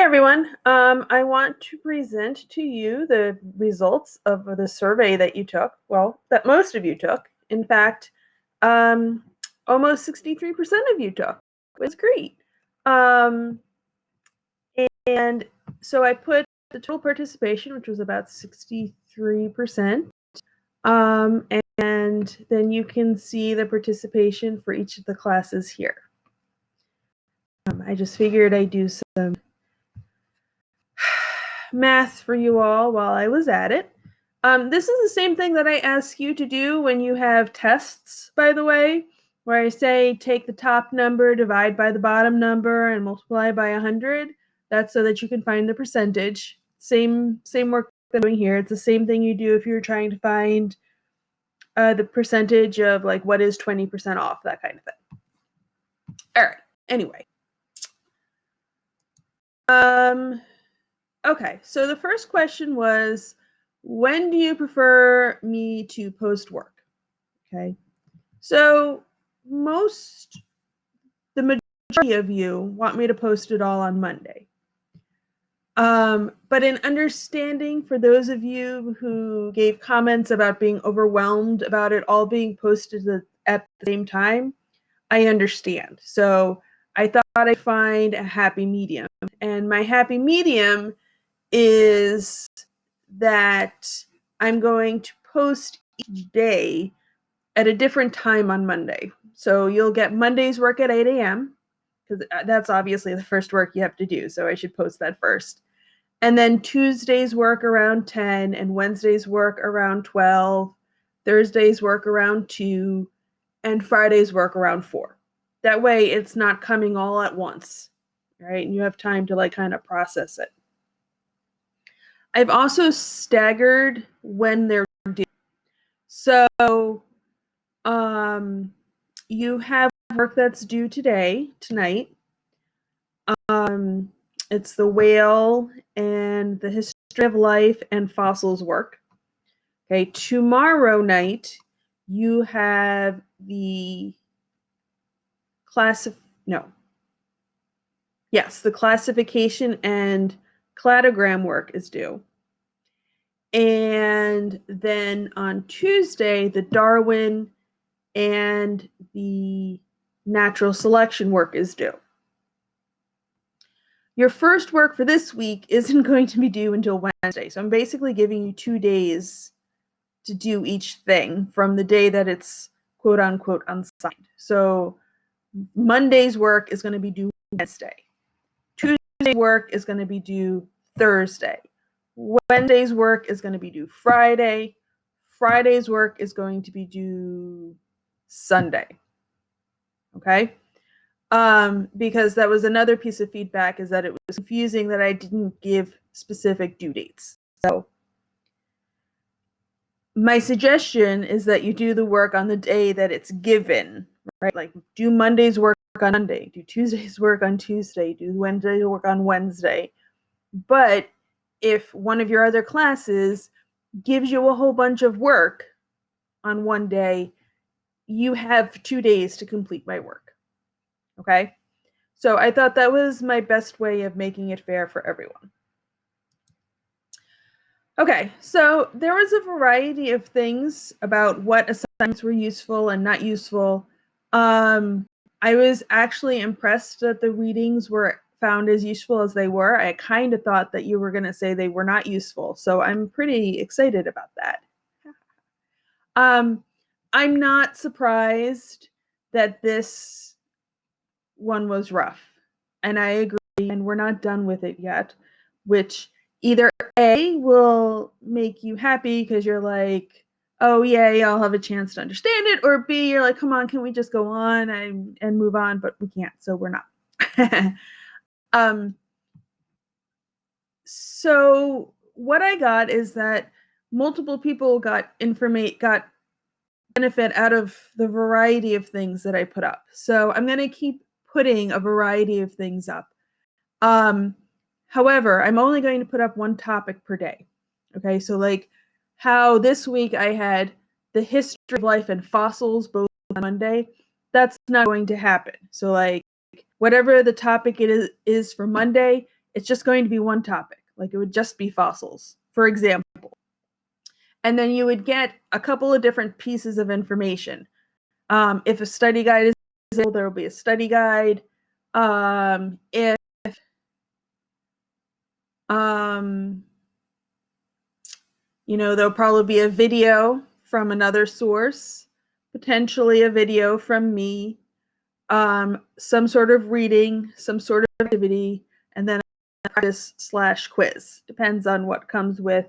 everyone. I want to present to you the results of the survey that you took. Well, that most of you took. In fact, um, almost 63% of you took. It was great. Um, and so I put the total participation, which was about 63%. And then you can see the participation for each of the classes here. I just figured I'd do some math for you all while I was at it. This is the same thing that I ask you to do when you have tests, by the way, where I say take the top number, divide by the bottom number, and multiply by 100. That's so that you can find the percentage. Same work that I'm doing here. It's the same thing you do if you're trying to find the percentage of like what is 20% off, that kind of thing. All right. Anyway. Okay, so the first question was, when do you prefer me to post work? Okay, so the majority of you want me to post it all on Monday. But in understanding for those of you who gave comments about being overwhelmed about it all being posted at the same time, I understand. So I thought I'd find a happy medium. And my happy medium is that I'm going to post each day at a different time on Monday. So you'll get Monday's work at 8 a.m. because that's obviously the first work you have to do. So I should post that first. And then Tuesday's work around 10 and Wednesday's work around 12, Thursday's work around 2, and Friday's work around 4. That way it's not coming all at once, right? And you have time to like kind of process it. I've also staggered when they're due. So you have work that's due tonight. It's the whale and the history of life and fossils work. Okay, tomorrow night you have the the classification and cladogram work is due. And then on Tuesday, the Darwin and the natural selection work is due. Your first work for this week isn't going to be due until Wednesday. So I'm basically giving you 2 days to do each thing from the day that it's quote unquote unsigned. So Monday's work is going to be due Wednesday. Tuesday's work is going to be due Thursday. Wednesday's work is going to be due Friday. Friday's work is going to be due Sunday. Okay? Because that was another piece of feedback, is that it was confusing that I didn't give specific due dates. So my suggestion is that you do the work on the day that it's given, right? Like do Monday's work on Monday, do Tuesday's work on Tuesday, do Wednesday's work on Wednesday. But if one of your other classes gives you a whole bunch of work on one day, you have 2 days to complete my work. Okay? So I thought that was my best way of making it fair for everyone. Okay, so there was a variety of things about what assignments were useful and not useful. I was actually impressed that the readings were found as useful as they were. I kind of thought that you were going to say they were not useful, so I'm pretty excited about that. I'm not surprised that this one was rough, and I agree, and we're not done with it yet, which either A, will make you happy because you're like, oh yay, I'll have a chance to understand it, or B, you're like, come on, can we just go on and move on? But we can't, so we're not. So what I got is that multiple people got benefit out of the variety of things that I put up. So I'm going to keep putting a variety of things up. However, I'm only going to put up one topic per day. Okay, so like how this week I had the history of life and fossils both on Monday, that's not going to happen. So like whatever the topic it is for Monday, It's just going to be one topic. Like it would just be fossils, for example. And then you would get a couple of different pieces of information. If a study guide is available, there will be a study guide. If there'll probably be a video from another source, potentially a video from me, some sort of reading, some sort of activity, and then a practice/quiz. Depends on what comes with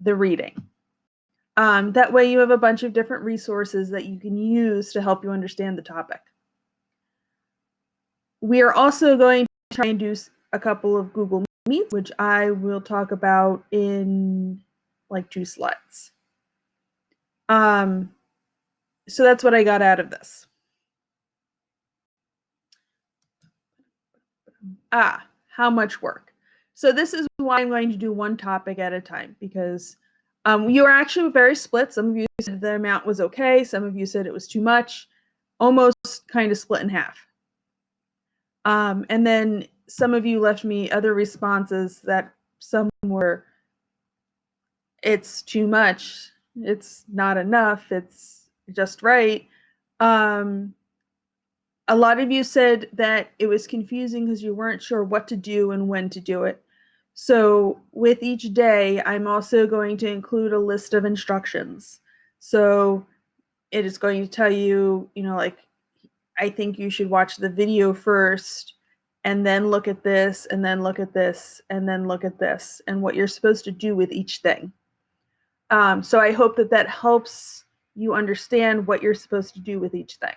the reading. That way you have a bunch of different resources that you can use to help you understand the topic. We are also going to try and do a couple of Google Meets, which I will talk about in like 2 slides. So that's what I got out of this. How much work? So this is why I'm going to do one topic at a time, because you are actually very split. Some of you said the amount was okay. Some of you said it was too much. Almost kind of split in half. And then some of you left me other responses that some were, it's too much, it's not enough, it's just right. A lot of you said that it was confusing because you weren't sure what to do and when to do it. So with each day, I'm also going to include a list of instructions. So it is going to tell you, like, I think you should watch the video first and then look at this and then look at this and then look at this and what you're supposed to do with each thing. So I hope that helps you understand what you're supposed to do with each thing.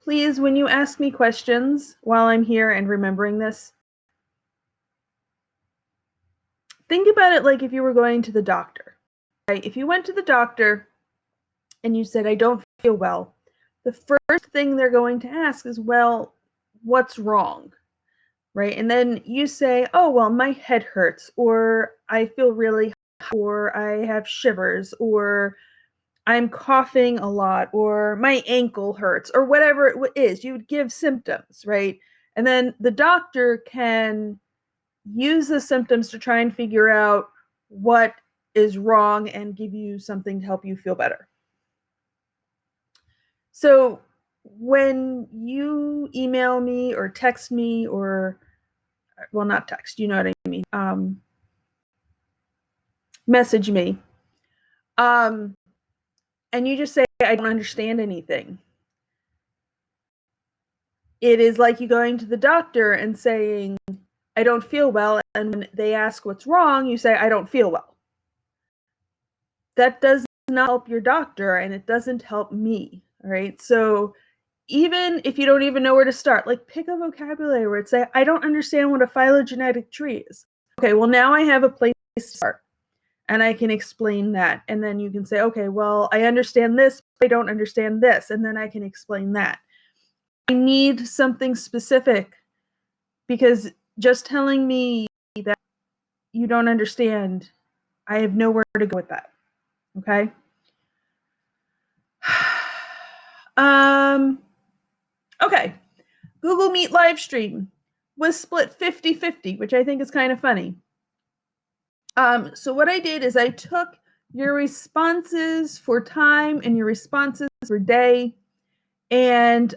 Please, when you ask me questions while I'm here and remembering this, think about it like if you were going to the doctor. Right? If you went to the doctor and you said, I don't feel well, the first thing they're going to ask is, well, what's wrong? Right? And then you say, oh, well, my head hurts, or I feel really hot, or I have shivers, or I'm coughing a lot, or my ankle hurts, or whatever it is. You would give symptoms, right? And then the doctor can use the symptoms to try and figure out what is wrong and give you something to help you feel better. So when you email me or text me, or, well, not text, you know what I mean, message me, and you just say, I don't understand anything. It is like you going to the doctor and saying, I don't feel well, and when they ask what's wrong, you say, I don't feel well. That does not help your doctor, and it doesn't help me, all right? So even if you don't even know where to start, like pick a vocabulary word. Say, I don't understand what a phylogenetic tree is. Okay, well, now I have a place to start, and I can explain that. And then you can say, okay, well, I understand this, but I don't understand this, and then I can explain that. I need something specific, because just telling me that you don't understand, I have nowhere to go with that. Okay? Okay. Google Meet live stream was split 50-50, which I think is kind of funny. So what I did is I took your responses for time and your responses for day, and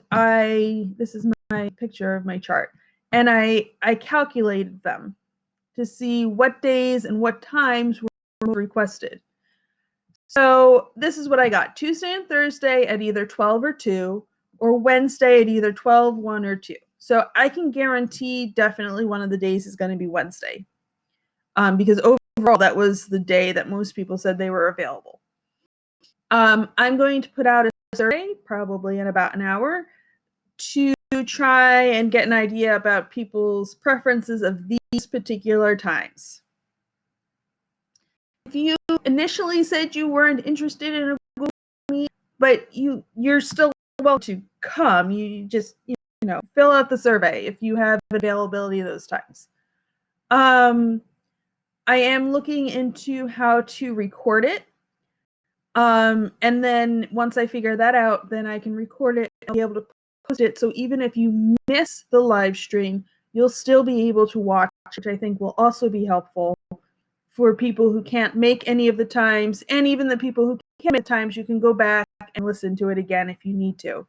this is my picture of my chart, and I calculated them to see what days and what times were requested. So this is what I got: Tuesday and Thursday at either 12 or 2, or Wednesday at either 12, 1, or 2. So I can guarantee definitely one of the days is going to be Wednesday, because overall that was the day that most people said they were available. I'm going to put out a survey probably in about an hour to try and get an idea about people's preferences of these particular times. If you initially said you weren't interested in a Google Meet, but you're still welcome to come, you just fill out the survey if you have availability those times. I am looking into how to record it. And then once I figure that out, then I can record it and be able to post it. So even if you miss the live stream, you'll still be able to watch, which I think will also be helpful for people who can't make any of the times, and even the people who can make times, you can go back and listen to it again if you need to.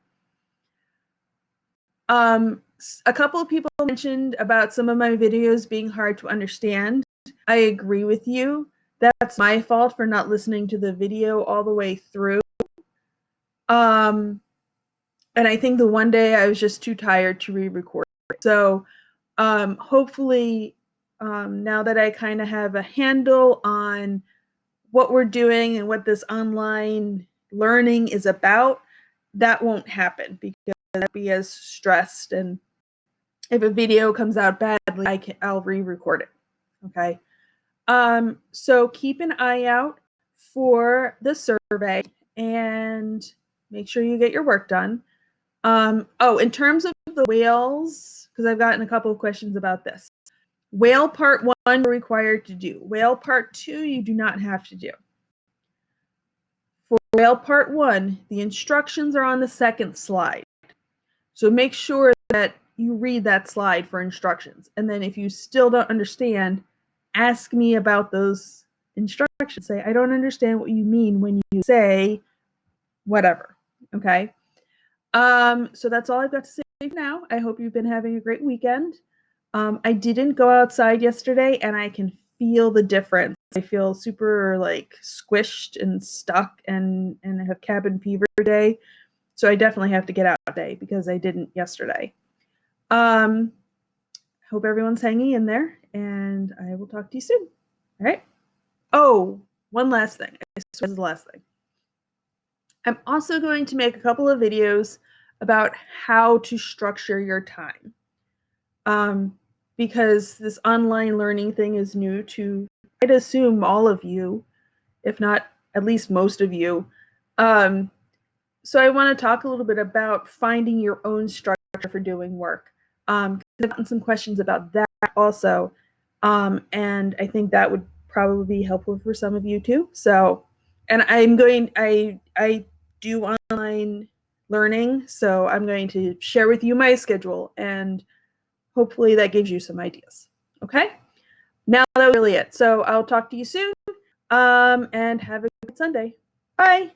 A couple of people mentioned about some of my videos being hard to understand. I agree with you. That's my fault for not listening to the video all the way through. And I think the one day I was just too tired to re-record it. So hopefully now that I kind of have a handle on what we're doing and what this online learning is about, that won't happen because I'll be as stressed, and if a video comes out badly, I'll re-record it. Okay. So keep an eye out for the survey and make sure you get your work done. In terms of the whales, because I've gotten a couple of questions about this. Whale part 1 you're required to do. Whale part 2 you do not have to do. For whale part 1, the instructions are on the second slide. So make sure that you read that slide for instructions. And then if you still don't understand, ask me about those instructions. Say, I don't understand what you mean when you say whatever. Okay. So that's all I've got to say for now. I hope you've been having a great weekend. I didn't go outside yesterday, and I can feel the difference. I feel super like squished and stuck, and I have cabin fever today. So I definitely have to get out today because I didn't yesterday. Hope everyone's hanging in there, and I will talk to you soon. All right. Oh, one last thing. This is the last thing. I'm also going to make a couple of videos about how to structure your time. Because this online learning thing is new to, I'd assume, all of you, if not at least most of you. So I want to talk a little bit about finding your own structure for doing work. I've gotten some questions about that also, and I think that would probably be helpful for some of you too. So, and I do online learning, so I'm going to share with you my schedule, and hopefully that gives you some ideas. Okay? Now that was really it. So I'll talk to you soon, and have a good Sunday. Bye.